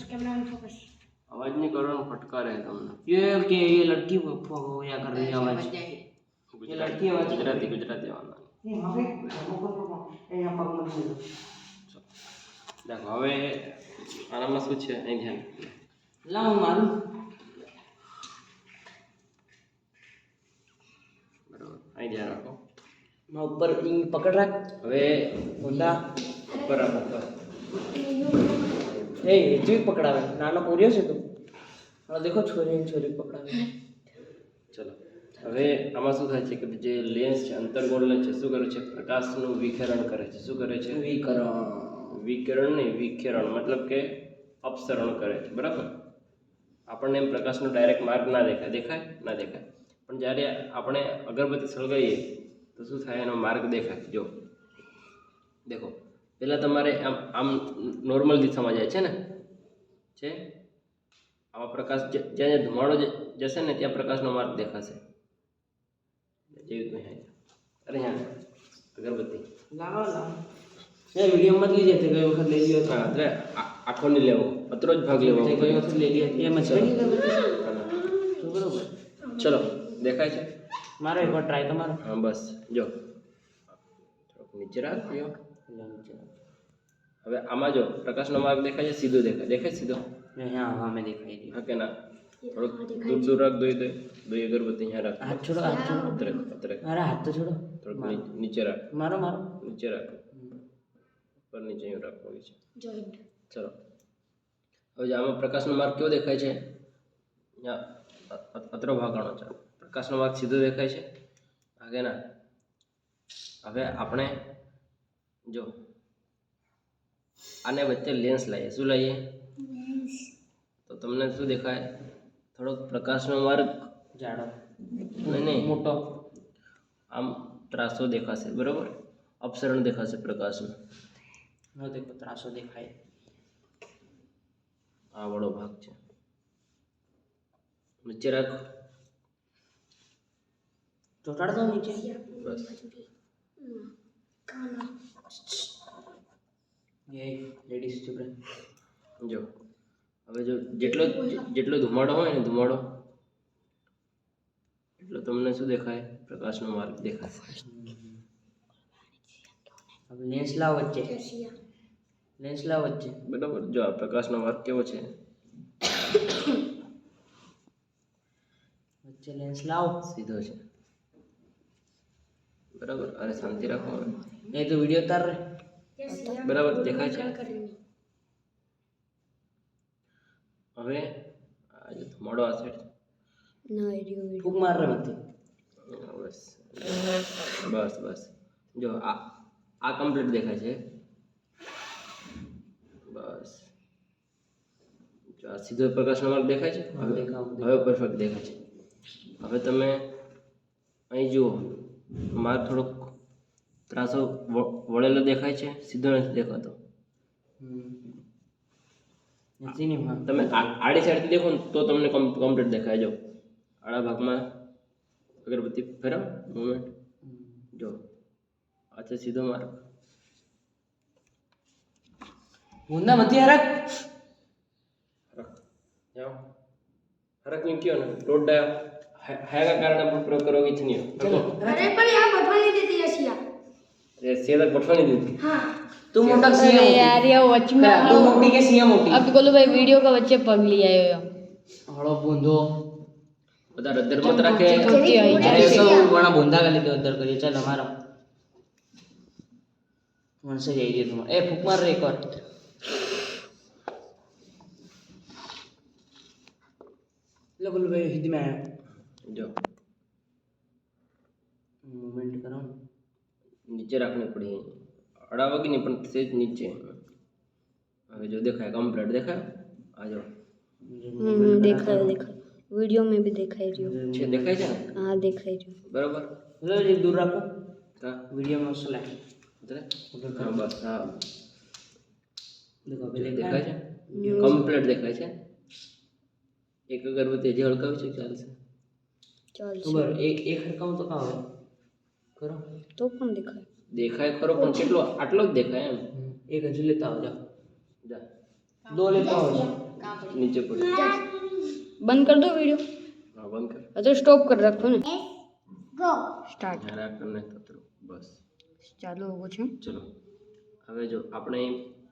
Camera में focus. आवाज नहीं करो ना, फटका रहे तुमने। ये लड़की या कर रही है आवाज। ये लड़की आवाज गुजराती गुजराती आवाज नहीं वहां पे यहाँ पर मत बोलो। देखो હવે આનામાં શું છે અહીં ધ્યાન लाओ मारू બરાબર અહીં ધ્યાન રાખો मैं ऊपर इन पकड़ रहा હવે होंडा ઉપર રાખો ઉપર ए जो पकड़ावे नानो पूरियो से तू और देखो छोरी छोरी पकड़ावे ચલો હવે આમાં શું થાય છે કે જે લેન્સ છે અંતર્ગોળ લેન્સ છે શું કરે છે પ્રકાશનું વિકિરણ કરે છે શું કરે છે વિકિરણ નહીં વિકિરણ મતલબ કે અપસરણ કરે છે બરાબર આપણને એમ પ્રકાશનો ડાયરેક્ટ માર્ગ ના દેખાય દેખાય ના દેખાય પણ જ્યારે આપણે અગરબત્તી સળગાવીએ તો શું થાય એનો માર્ગ દેખાય જો દેખો પહેલાં તમારે આમ આમ નોર્મલ દિશામાં જાય છે ને છે આવા પ્રકાશ જ્યાં ધુમાડો જશે ને ત્યાં પ્રકાશનો માર્ગ દેખાશે જેવી તો અરે हाँ अगरबत्ती लाओ लाओ ये वीडियो मत लीजिए थे कई वक्त ले लियो हाँ अरे आठो नहीं लेवो अतरो ज भाग लेवो कई वक्त ले लिया ये मत चलो तो बरोबर चलो देखाय छे मारो एक बार ट्राई तो मारो हाँ बस जो नीचे राख्यो હવે આમાં જો પ્રકાશનો માર્ગ દેખાય છે સીધો દેખાય સીધો हाँ हाँ मैं दिखाई दी હા કે ના થોડુંક દૂર દૂર રાખ દોઈ અગરબત્તી અહીંયા રાખ हाथ छोड़ो हाथ छोड़ो અત્રે अरे हाथ तो छोड़ो થોડુંક નીચે રાખ मारो मारो નીચે રાખ ઉપર નીચે એવું રાખવાનું છે ચલો હવે જો આમાં પ્રકાશનો માર્ગ કેવો દેખાય છે અહીંયા અત્રો ભાગાણો છે પ્રકાશનો માર્ગ સીધો દેખાય છે આગે ના હવે આપણે જો આને વચ્ચે લેન્સ લાવીએ શું લાવીએ તો તમને શું દેખાય થોડોક પ્રકાશનો માર્ગ जाड़ो નહીં मोटो આમ ત્રાસો દેખાશે બરાબર અપસરણ દેખાશે પ્રકાશનું हाँ देखो त्रासो दिखाई આ વાળો ભાગ છે નીચે રાખો ચોટાડ દો નીચે બસ ये लेडीज चुप रहे જો હવે જો જેટલો ધુમાડો હોય ને ધુમાડો એટલો તમને શું દેખાય પ્રકાશનો માર્ગ દેખાય अब लेंस लाओ बच्चे लेंस लाओ बच्चे બરાબર જો આ પ્રકાશનો માર્ગ કેવો છે बच्चे लेंस लाओ સીધો છે બરાબર અરે શાંતિ રાખો ये तो वीडियो उतार रहे બરાબર દેખાય છે હવે આ જે ધુમાડો આ સાઈડ फूक मार रहे मत બસ બસ બસ જો આ કમ્પ્લીટ દેખાય છે બસ જો આ સીધો પ્રકાશનો માર્ગ દેખાય છે હવે પરફેક્ટ દેખાય છે હવે તમે અહીં જુઓ માર્ગ થોડોક ત્રાસો વળેલો દેખાય છે સીધો નથી દેખાતો તમે આડી સાઈડથી દેખો ને તો તમને કમ્પ્લીટ દેખાય જો આડા ભાગમાં અગરબત્તી ફેરવ મુવમેન્ટ જો આ છે સીધો માર્ગ मुन्ना मत यार जाओ फर्क नहीं क्यों ना लोड डायो है का कारण अपन प्रयोग करोगे इतनी अरे पर यहाँ बटवा नहीं देती रसिया ये सीधा पटवा नहीं देती हाँ तू मोटा सीएम यार ये वच में तू मोटी के सीएम मोटी अब बोलो भाई वीडियो का बच्चे पग लिया है हड़ो बूंदो बता रद्दर मत रखे अरे सब बड़ा बूंदा का लेते उधर करिए चल हमारा मन से जाइए तुम ए फूक मार रे एक और लो बोलो भाई हिंदी में आया जो मूवमेंट करो नीचे रखनी पड़ी अड़ावा की नहीं पर सेज नीचे अभी जो देखा है कंप्लीट देखा आ जाओ देखा वीडियो में भी दिखाई रही हो छे देखा है ना हाँ दिखाई रही हो बराबर लो जी दूर रखो का वीडियो में उससे लाए उधर हां बस हां देखो अभी देखा है कंप्लीट देखा है एक अगरबत्ती જે હળકાવી છે ચાલશે चल ખબર એક હરકાવ તો કા આવે કરો तो कौन दिखाए દેખાય ખરો પણ કેટલો આટલો જ દેખાય એમ एक हजू लेता हो जा જા दो लेता हो जा નીચે પડી બંધ कर दो वीडियो હા બંધ કર तो स्टॉप कर रखो ने ગો स्टार्ट જરાક કરીને થતું બસ ચાલુ હોવું છે ચલો હવે જો આપણે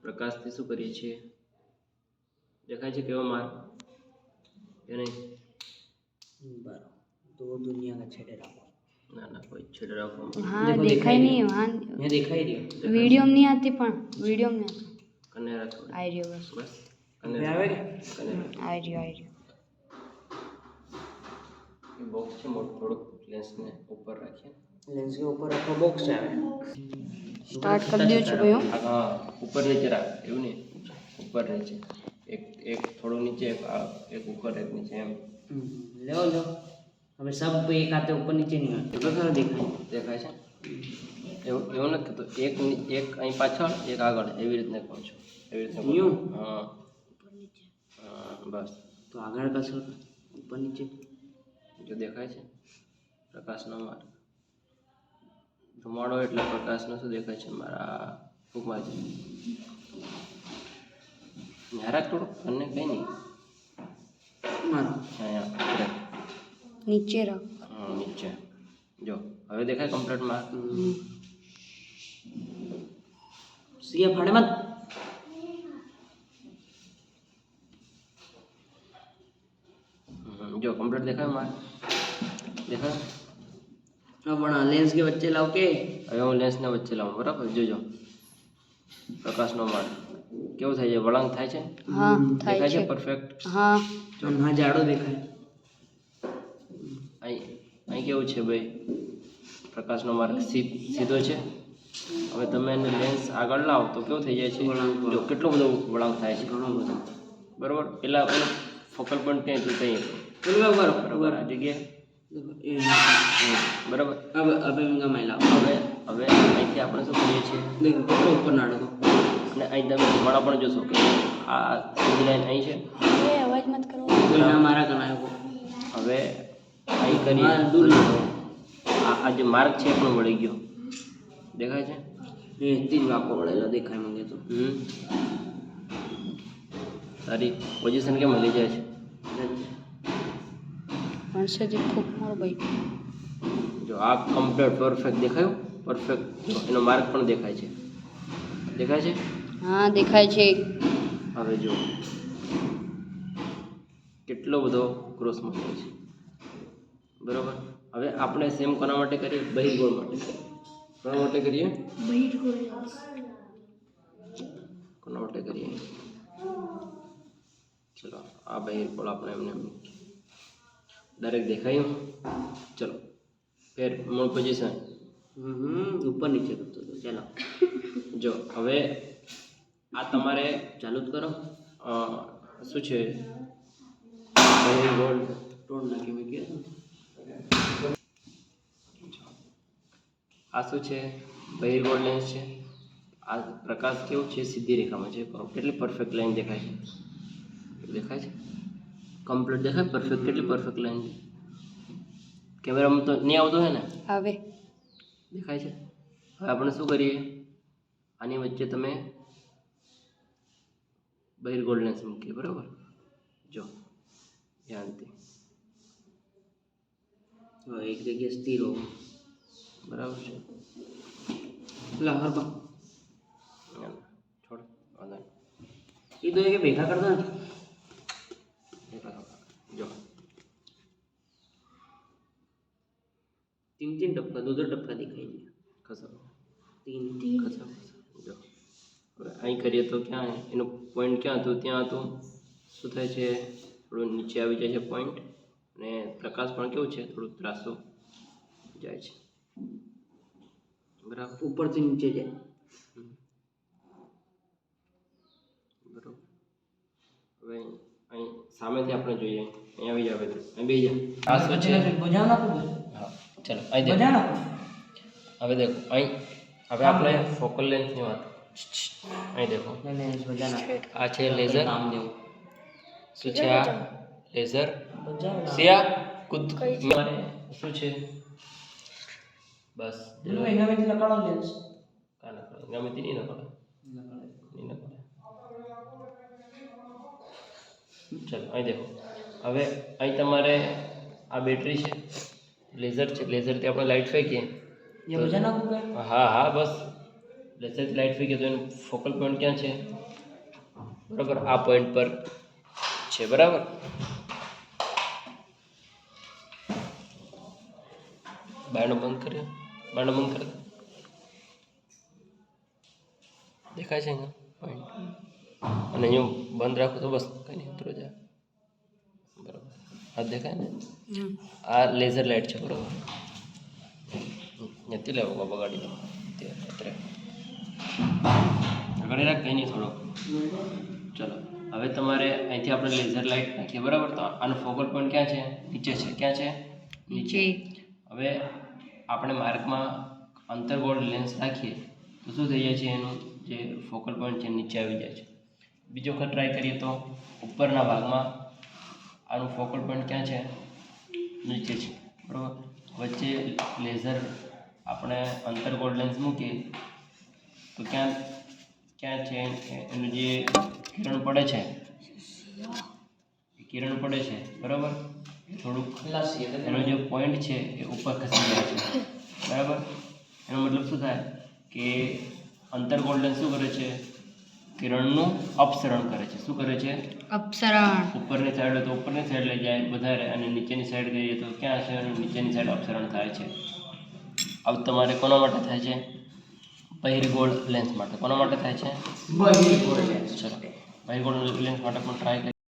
પ્રકાશથી શું કરીએ છીએ દેખાય છે કેવો માર્ગ કે નહીં बराबर दो दुनिया का छेड़े रखो ના ના કોઈ છેડે રાખો हाँ देखो, दिखाई दिखाई नहीं है वहाँ मैं दिखाई दिया वीडियो में नहीं आती पण वीडियो में आती કને રાખો आई रही बस બસ કને હવે આવે કે કને રાખો. आई रही એ બોક્સ છે મોટું થોડુંક લેન્સને ઉપર રાખીએ लेंस के ऊपर रखो बॉक्स है स्टार्ट कर दियो छे भाइयों હા ઉપર નીચે રાખ એવું નહીં ઉપર નીચે એક થોડું નીચે એક ઉપર એક નીચે એમ लो लो हमें सब एक हाथे ऊपर नीचे नहीं आते तो सारा दिखाई દેખાય છે એવું નથી થતું એક અહીં પાછળ એક આગળ એવી રીતને કહું છું એવી રીતને કહું છું. यूं હા હા બસ तो आगे का सर ऊपर नीचे જો દેખાય છે પ્રકાશનો માર્ગ ધુમાડો એટલે પ્રકાશનો શું દેખાય છે મારા ફૂંકમાં છે જરાક થોડુંક અને કંઈ નહીં मारो અહીંયા ઉપર. नीचे रख હા નીચે જો હવે દેખાય કમ્પ્લીટ માર્ક सिया फाड़े मत જો કમ્પ્લીટ દેખાય માર્ક દેખાય अब बना लेंस के बच्चे लाओ के હવે હું લેન્સના વચ્ચે લાવું બરાબર જોજો પ્રકાશનો માર્ગ કેવું થાય છે વળાંક થાય છે हाँ थाई દેખાય છે छे પરફેક્ટ हाँ हाँ जाड़ो देखा है અહીં કેવું છે ભાઈ પ્રકાશનો માર્ગ સીધો છે હવે તમે એને લેન્સ આગળ લાવો તો કેવું થઈ જાય છે વળાંક. જો કેટલો બધો વળાંક થાય છે घणो બધો બરાબર પેલા પેલું ફોકલ પોઈન્ટ ક્યાં હતું ત્યાં बराबर બરાબર આ જગ્યાએ બરાબર अब अब इनका मैला હવે અહીંથી આપણે શું કરીએ છીએ देखो कितना ऊपर नाड़ो तो અને અહીં તમે ધુમાડા પણ જોશો કે આ સીધી લાઈન અહીં છે ये आवाज मत करो कोई ना मारा करना है वो હવે અહીં કરીએ હા, દૂર લાવો. આ જે માર્ગ છે એ પણ વળી ગયો દેખાય છે ये तीन वाको पड़ेगा देखा है मंगे तो તારી પોઝિશન કેમ મળી જાય છે પણ से देखो मारो भाई જો આ કમ્પ્લીટ પરફેક્ટ દેખાયું પરફેક્ટ એનો માર્ક પણ દેખાય છે દેખાય છે हाँ दिखाई छे હવે જો કેટલો બધો ક્રોસમાં થાય છે બરાબર હવે આપણે સેમ કોના માટે કરીએ બહિર્ગોળ માટે કોના માટે કરીએ કોના માટે કરીએ ચલો આ બહિર્ગોળ આપણે એમને ડાયરેક્ટ દેખાયું ચલો ફેર મૂળ પોઝિશન ऊपर नीचे करते तो चलो જો હવે આ તમારે चालू तो करो શું છે બહિર્ગોળ तोड़ ना के मैं किया આ શું છે બહિર્ગોળ લેન્સ છે આ પ્રકાશ કેવું છે સીધી રેખામાં છે કેટલી પરફેક્ટ લાઈન દેખાય છે દેખાય છે કમ્પ્લીટ દેખાય પરફેક્ટ કેટલી પરફેક્ટ લાઈન કેમેરામાં તો નહીં આવતો હોય ને आवे દેખાય છે હવે આપણે શું કરીએ આની વચ્ચે તમે બહિર્ગોળ લેન્સ મૂકીએ બરાબર જો ધ્યાનથી एक जगह स्थिर हो બરાબર છે ला हर बा છોડ વાંધો ये दो एक भेगा कर दो નહીં જો तीन तीन टपका दो दो टपका दिखाई दिया ખસો तीन ખસો જો હવે અહીં કરીએ તો ક્યાં એનું પોઈન્ટ ક્યાં હતું ત્યાં હતું શું થાય છે થોડું નીચે આવી જાય છે પોઈન્ટ અને પ્રકાશ પણ કેવું છે થોડું ત્રાસું જાય છે બરાબર ऊपर से नीचे जाए બરાબર હવે અહીં સામેથી આપણે જોઈએ અહીં આવી જાવ અહીં બેસી જા આ શું છે बजाओ ना कुछ હા ચાલો અહીં દેખો बजा ना હવે દેખો અહીં હવે આપણે ફોકલ લેન્થની વાત અહીં દેખો लेंस बजाना આ છે લેઝર काम दे શું છે આ લેઝર बजाओ સિયા કુદ મારે શું છે બસ ना एंगा में लकड़ो लेंस કાના કરે ગમે તે નહીં નકળે નહીં નકળે ચલો અહીં દેખો હવે અહીં તમારે આ બેટરી છે લેઝર છે લેઝરથી આપણે લાઇટ ફેંકીએ ये बजा ना आपको क्या? હા હા બસ લેઝરથી લાઇટ ફેંકીએ તો એનું ફોકલ પોઈન્ટ ક્યાં છે બરાબર આ પોઈન્ટ પર છે બરાબર બારણું બંધ કર્યો બારણું બંધ કરી દો દેખાય છે ને પોઈન્ટ અને અહીંયા બંધ રાખો તો બસ કંઈ નહીં ઉતરો જાય બરાબર આ દેખાય ને આ લેઝર લાઇટ છે બરાબર નથી લેવો બગાડી દો અત્યારે આગળ રાખ કંઈ નહીં થોડો ચલો હવે તમારે અહીંથી આપણે લેઝર લાઇટ નાખીએ બરાબર તો આનો ફોકલ પોઈન્ટ ક્યાં છે નીચે છે ક્યાં છે નીચે હવે આપણે માર્કમાં અંતર્ગોળ લેન્સ રાખીએ તો શું થઈ જાય છે એનું જે ફોકલ પોઈન્ટ છે નીચે આવી જાય છે બીજો વખત ટ્રાય કરીએ તો ઉપરના ભાગમાં આનું ફોકલ પોઈન્ટ ક્યાં છે નીચે છે બરાબર વચ્ચે લેઝર આપણે અંતર્ગોળ લેન્સ મૂકીએ તો ક્યાં ક્યાં છે એનું જે કિરણ પડે છે કિરણ પડે છે બરાબર થોડુંક એનો જે પોઈન્ટ છે એ ઉપર ખસી જાય છે બરાબર એનો મતલબ શું થાય કે અંતર્ગોળ લેન્સ શું કરે છે કિરણનું અપસરણ કરે છે શું કરે છે અપસરણ ઉપરની સાઈડ હોય તો ઉપરની સાઈડ લઈ જાય વધારે અને નીચેની સાઈડ ગઈએ તો ક્યાં છે અને નીચેની સાઈડ અપસરણ થાય છે હવે તમારે કોના માટે થાય છે બહિર્ગોળ લેન્સ માટે કોના માટે થાય છે बहिर्गोळ लेंस. ચલો બહિર્ગોળ લેન્સ માટે પણ ટ્રાય કરીએ